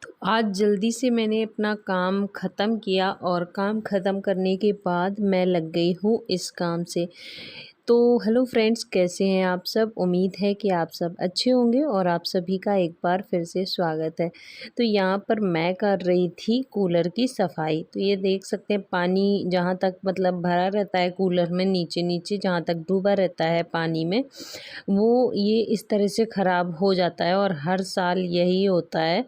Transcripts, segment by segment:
तो आज जल्दी से मैंने अपना काम ख़त्म किया और काम ख़त्म करने के बाद मैं लग गई हूँ इस काम से। तो हेलो फ्रेंड्स, कैसे हैं आप सब? उम्मीद है कि आप सब अच्छे होंगे और आप सभी का एक बार फिर से स्वागत है। तो यहाँ पर मैं कर रही थी कूलर की सफाई। तो ये देख सकते हैं पानी जहाँ तक मतलब भरा रहता है कूलर में, नीचे जहाँ तक डूबा रहता है पानी में, वो ये इस तरह से ख़राब हो जाता है। और हर साल यही होता है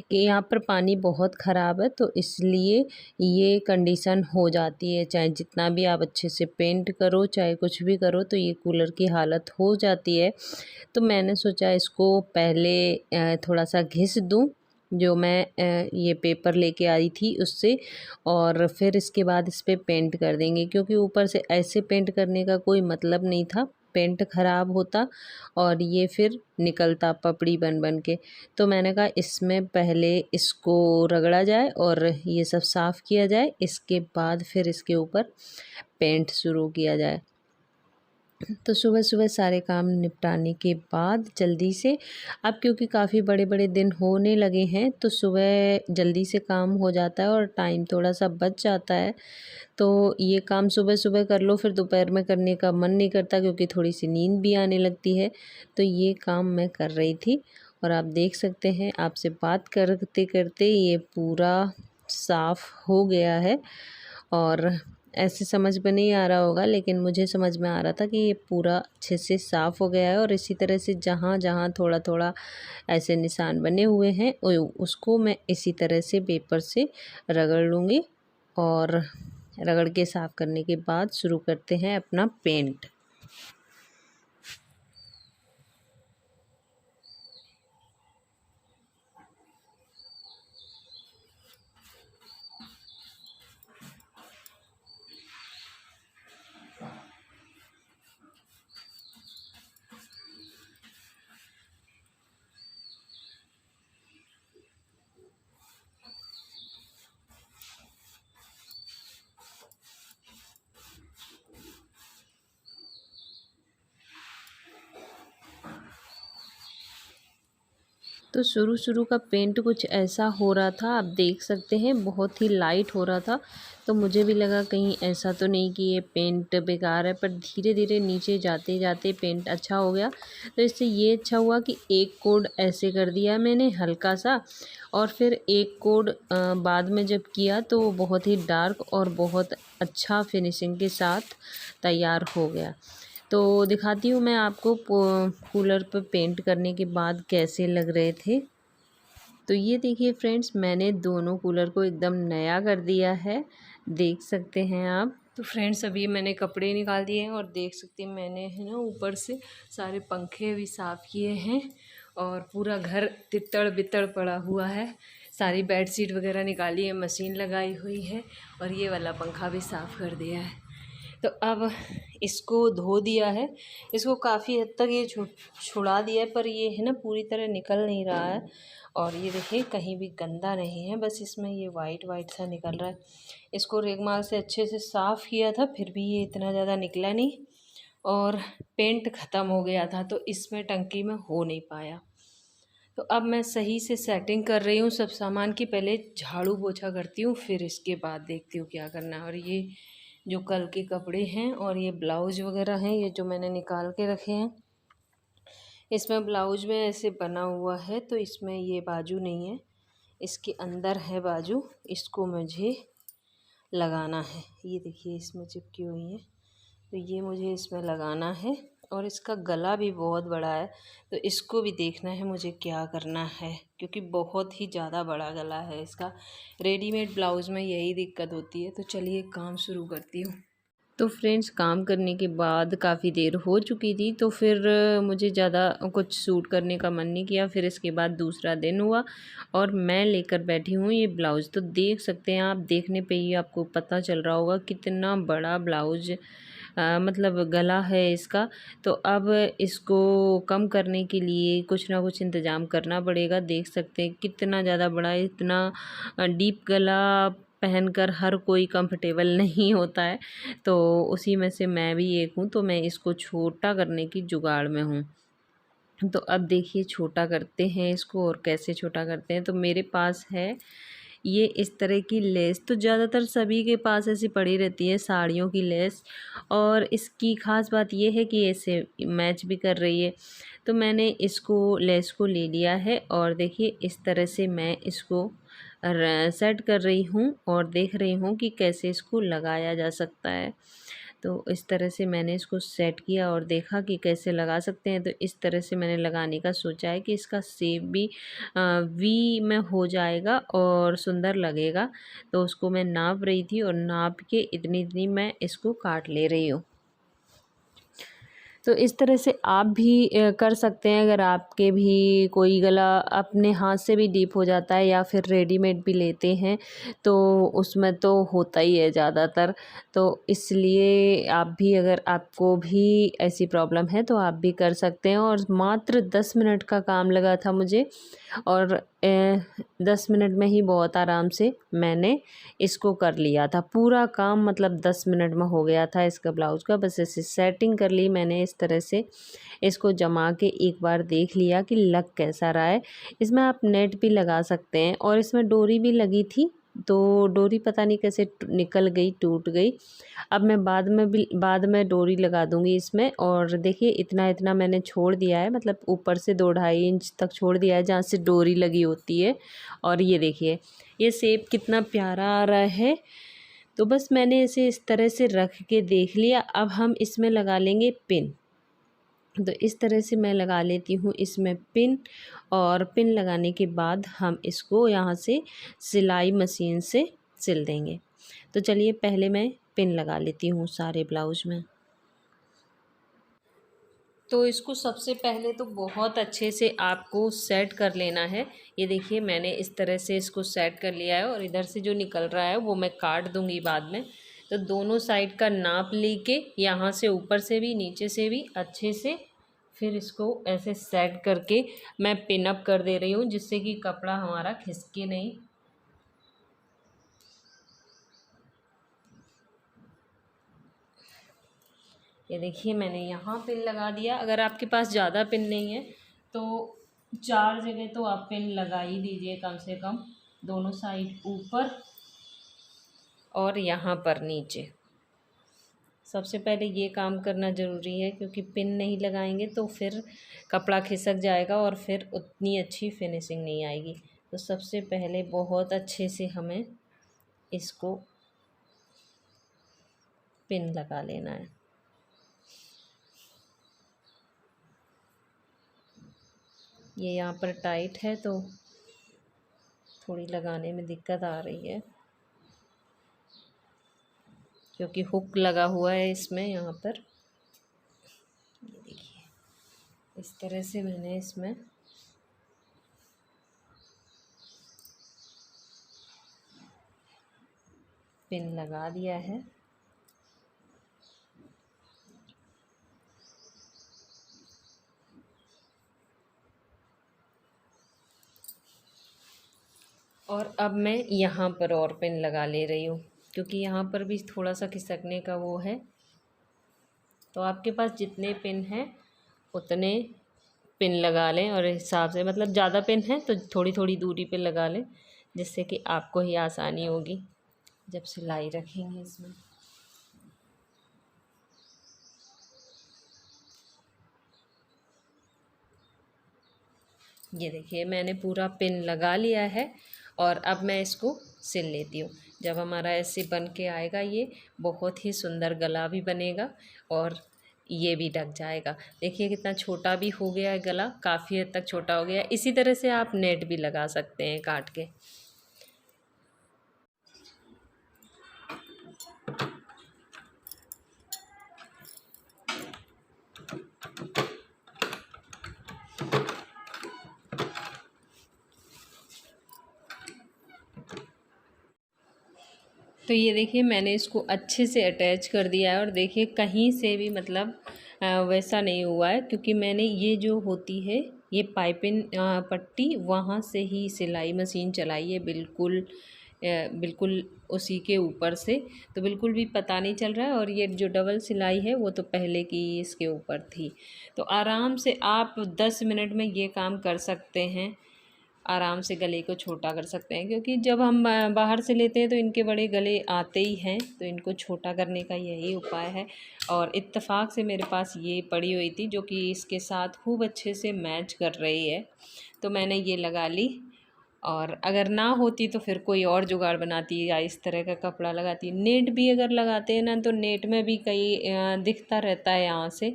कि यहाँ पर पानी बहुत ख़राब है, तो इसलिए ये कंडीशन हो जाती है। चाहे जितना भी आप अच्छे से पेंट करो, चाहे कुछ भी करो, तो ये कूलर की हालत हो जाती है। तो मैंने सोचा इसको पहले थोड़ा सा घिस दूँ, जो मैं ये पेपर लेके आई थी उससे, और फिर इसके बाद इस पे पेंट कर देंगे, क्योंकि ऊपर से ऐसे पेंट करने का कोई मतलब नहीं था, पेंट ख़राब होता और ये फिर निकलता पपड़ी बन बन के। तो मैंने कहा इसमें पहले इसको रगड़ा जाए और ये सब साफ़ किया जाए, इसके बाद फिर इसके ऊपर पेंट शुरू किया जाए। तो सुबह सारे काम निपटाने के बाद जल्दी से, अब क्योंकि काफ़ी बड़े बड़े दिन होने लगे हैं, तो सुबह जल्दी से काम हो जाता है और टाइम थोड़ा सा बच जाता है। तो ये काम सुबह कर लो, फिर दोपहर में करने का मन नहीं करता, क्योंकि थोड़ी सी नींद भी आने लगती है। तो ये काम मैं कर रही थी और आप देख सकते हैं, आपसे बात करते करते ये पूरा साफ़ हो गया है। और ऐसे समझ में नहीं आ रहा होगा, लेकिन मुझे समझ में आ रहा था कि ये पूरा अच्छे से साफ़ हो गया है। और इसी तरह से जहाँ जहाँ थोड़ा थोड़ा ऐसे निशान बने हुए हैं, उसको मैं इसी तरह से पेपर से रगड़ लूँगी। और रगड़ के साफ़ करने के बाद शुरू करते हैं अपना पेंट। तो शुरू का पेंट कुछ ऐसा हो रहा था, आप देख सकते हैं बहुत ही लाइट हो रहा था। तो मुझे भी लगा कहीं ऐसा तो नहीं कि ये पेंट बेकार है, पर धीरे धीरे नीचे जाते जाते पेंट अच्छा हो गया। तो इससे ये अच्छा हुआ कि एक कोड ऐसे कर दिया मैंने हल्का सा, और फिर एक कोड बाद में जब किया तो वो बहुत ही डार्क और बहुत अच्छा फिनिशिंग के साथ तैयार हो गया। तो दिखाती हूँ मैं आपको कूलर पर पेंट करने के बाद कैसे लग रहे थे। तो ये देखिए फ्रेंड्स, मैंने दोनों कूलर को एकदम नया कर दिया है, देख सकते हैं आप। तो फ्रेंड्स, अभी मैंने कपड़े निकाल दिए हैं और देख सकते हैं मैंने है ना ऊपर से सारे पंखे भी साफ़ किए हैं, और पूरा घर तितड़ बितड़ पड़ा हुआ है। सारी बेडशीट वगैरह निकाली है, मशीन लगाई हुई है, और ये वाला पंखा भी साफ़ कर दिया है। तो अब इसको धो दिया है, इसको काफ़ी हद तक ये छुड़ा दिया है, पर ये है ना पूरी तरह निकल नहीं रहा है। और ये देखिए कहीं भी गंदा नहीं है, बस इसमें ये वाइट वाइट सा निकल रहा है। इसको रेगमाल से अच्छे से साफ़ किया था, फिर भी ये इतना ज़्यादा निकला नहीं, और पेंट ख़त्म हो गया था, तो इसमें टंकी में हो नहीं पाया। तो अब मैं सही से सेटिंग कर रही हूँ सब सामान की, पहले झाड़ू पोछा करती हूँ, फिर इसके बाद देखती हूँ क्या करना है। और ये जो कल के कपड़े हैं और ये ब्लाउज वगैरह हैं, ये जो मैंने निकाल के रखे हैं, इसमें ब्लाउज में ऐसे बना हुआ है, तो इसमें ये बाजू नहीं है, इसके अंदर है बाजू, इसको मुझे लगाना है। ये देखिए इसमें चिपकी हुई है, तो ये मुझे इसमें लगाना है। और इसका गला भी बहुत बड़ा है, तो इसको भी देखना है मुझे क्या करना है, क्योंकि बहुत ही ज़्यादा बड़ा गला है इसका। रेडीमेड ब्लाउज़ में यही दिक्कत होती है। तो चलिए काम शुरू करती हूँ। तो फ्रेंड्स, काम करने के बाद काफ़ी देर हो चुकी थी, तो फिर मुझे ज़्यादा कुछ सूट करने का मन नहीं किया। फिर इसके बाद दूसरा दिन हुआ और मैं लेकर बैठी हूँ ये ब्लाउज़। तो देख सकते हैं आप, देखने पे ही आपको पता चल रहा होगा कितना बड़ा ब्लाउज मतलब गला है इसका। तो अब इसको कम करने के लिए कुछ ना कुछ इंतज़ाम करना पड़ेगा। देख सकते हैं कितना ज़्यादा बड़ा है, इतना डीप गला पहनकर हर कोई कंफर्टेबल नहीं होता है, तो उसी में से मैं भी एक हूँ। तो मैं इसको छोटा करने की जुगाड़ में हूँ। तो अब देखिए छोटा करते हैं इसको, और कैसे छोटा करते हैं। तो मेरे पास है ये इस तरह की लेस, तो ज़्यादातर सभी के पास ऐसी पड़ी रहती है साड़ियों की लेस, और इसकी ख़ास बात ये है कि ऐसे मैच भी कर रही है। तो मैंने इसको लेस को ले लिया है, और देखिए इस तरह से मैं इसको सेट कर रही हूँ और देख रही हूँ कि कैसे इसको लगाया जा सकता है। तो इस तरह से मैंने इसको सेट किया और देखा कि कैसे लगा सकते हैं। तो इस तरह से मैंने लगाने का सोचा है कि इसका शेप भी वी में हो जाएगा और सुंदर लगेगा। तो उसको मैं नाप रही थी, और नाप के इतनी इतनी मैं इसको काट ले रही हूँ। तो इस तरह से आप भी कर सकते हैं। अगर आपके भी कोई गला अपने हाथ से भी डीप हो जाता है या फिर रेडीमेड भी लेते हैं, तो उसमें तो होता ही है ज़्यादातर। तो इसलिए आप भी, अगर आपको भी ऐसी प्रॉब्लम है तो आप भी कर सकते हैं। और मात्र 10 मिनट का काम लगा था मुझे, और 10 मिनट में ही बहुत आराम से मैंने इसको कर लिया था। पूरा काम मतलब 10 मिनट में हो गया था इसका ब्लाउज़ का। बस ऐसे सेटिंग कर ली मैंने इस तरह से, इसको जमा के एक बार देख लिया कि लग कैसा रहा है। इसमें आप नेट भी लगा सकते हैं, और इसमें डोरी भी लगी थी, तो डोरी पता नहीं कैसे निकल गई, टूट गई। अब मैं बाद में डोरी लगा दूँगी इसमें। और देखिए इतना इतना मैंने छोड़ दिया है, मतलब ऊपर से 2-2.5 इंच तक छोड़ दिया है जहाँ से डोरी लगी होती है। और ये देखिए ये शेप कितना प्यारा आ रहा है। तो बस मैंने इसे इस तरह से रख के देख लिया। अब हम इसमें लगा लेंगे पिन। तो इस तरह से मैं लगा लेती हूँ इसमें पिन, और पिन लगाने के बाद हम इसको यहाँ से सिलाई मशीन से सिल देंगे। तो चलिए पहले मैं पिन लगा लेती हूँ सारे ब्लाउज में। तो इसको सबसे पहले तो बहुत अच्छे से आपको सेट कर लेना है। ये देखिए मैंने इस तरह से इसको सेट कर लिया है, और इधर से जो निकल रहा है वो मैं काट दूँगी बाद में। तो दोनों साइड का नाप लेके यहाँ से ऊपर से भी नीचे से भी अच्छे से फिर इसको ऐसे सेट करके मैं पिन अप कर दे रही हूँ, जिससे कि कपड़ा हमारा खिसके नहीं। ये देखिए मैंने यहाँ पिन लगा दिया। अगर आपके पास ज़्यादा पिन नहीं है तो 4 जगह तो आप पिन लगा ही दीजिए कम से कम, दोनों साइड ऊपर और यहाँ पर नीचे। सबसे पहले ये काम करना ज़रूरी है, क्योंकि पिन नहीं लगाएंगे तो फिर कपड़ा खिसक जाएगा और फिर उतनी अच्छी फिनिशिंग नहीं आएगी। तो सबसे पहले बहुत अच्छे से हमें इसको पिन लगा लेना है। ये यहाँ पर टाइट है तो थोड़ी लगाने में दिक्कत आ रही है, क्योंकि हुक लगा हुआ है इसमें यहाँ पर। ये देखिए इस तरह से मैंने इसमें पिन लगा दिया है। और अब मैं यहाँ पर और पिन लगा ले रही हूँ, क्योंकि यहाँ पर भी थोड़ा सा खिसकने का वो है। तो आपके पास जितने पिन हैं उतने पिन लगा लें, और हिसाब से मतलब ज़्यादा पिन है तो थोड़ी थोड़ी दूरी पे लगा लें, जिससे कि आपको ही आसानी होगी जब सिलाई रखेंगे इसमें। ये देखिए मैंने पूरा पिन लगा लिया है, और अब मैं इसको सिल लेती हूँ। जब हमारा ऐसे बन के आएगा ये बहुत ही सुंदर गला भी बनेगा, और ये भी ढक जाएगा। देखिए कितना छोटा भी हो गया है गला, काफ़ी हद तक छोटा हो गया है। इसी तरह से आप नेट भी लगा सकते हैं काट के। तो ये देखिए मैंने इसको अच्छे से अटैच कर दिया है, और देखिए कहीं से भी मतलब वैसा नहीं हुआ है, क्योंकि मैंने ये जो होती है ये पाइपिंग पट्टी वहाँ से ही सिलाई मशीन चलाई है बिल्कुल बिल्कुल उसी के ऊपर से, तो बिल्कुल भी पता नहीं चल रहा है। और ये जो डबल सिलाई है वो तो पहले की इसके ऊपर थी। तो आराम से आप 10 मिनट में ये काम कर सकते हैं। आराम से गले को छोटा कर सकते हैं, क्योंकि जब हम बाहर से लेते हैं तो इनके बड़े गले आते ही हैं, तो इनको छोटा करने का यही उपाय है। और इत्तेफाक से मेरे पास ये पड़ी हुई थी जो कि इसके साथ खूब अच्छे से मैच कर रही है, तो मैंने ये लगा ली। और अगर ना होती तो फिर कोई और जुगाड़ बनाती या इस तरह का कपड़ा लगाती। नेट भी अगर लगाते हैं ना, तो नेट में भी कई दिखता रहता है यहाँ से,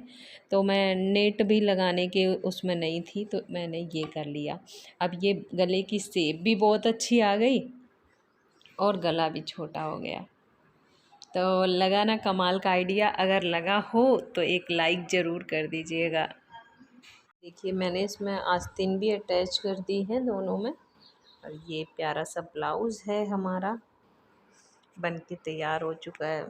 तो मैं नेट भी लगाने के उसमें नहीं थी, तो मैंने ये कर लिया। अब ये गले की शेप भी बहुत अच्छी आ गई और गला भी छोटा हो गया। तो लगा ना कमाल का आइडिया? अगर लगा हो तो एक लाइक ज़रूर कर दीजिएगा। देखिए मैंने इसमें आस्तीन भी अटैच कर दी है दोनों में। और ये प्यारा सा ब्लाउज़ है हमारा, बन के तैयार हो चुका है।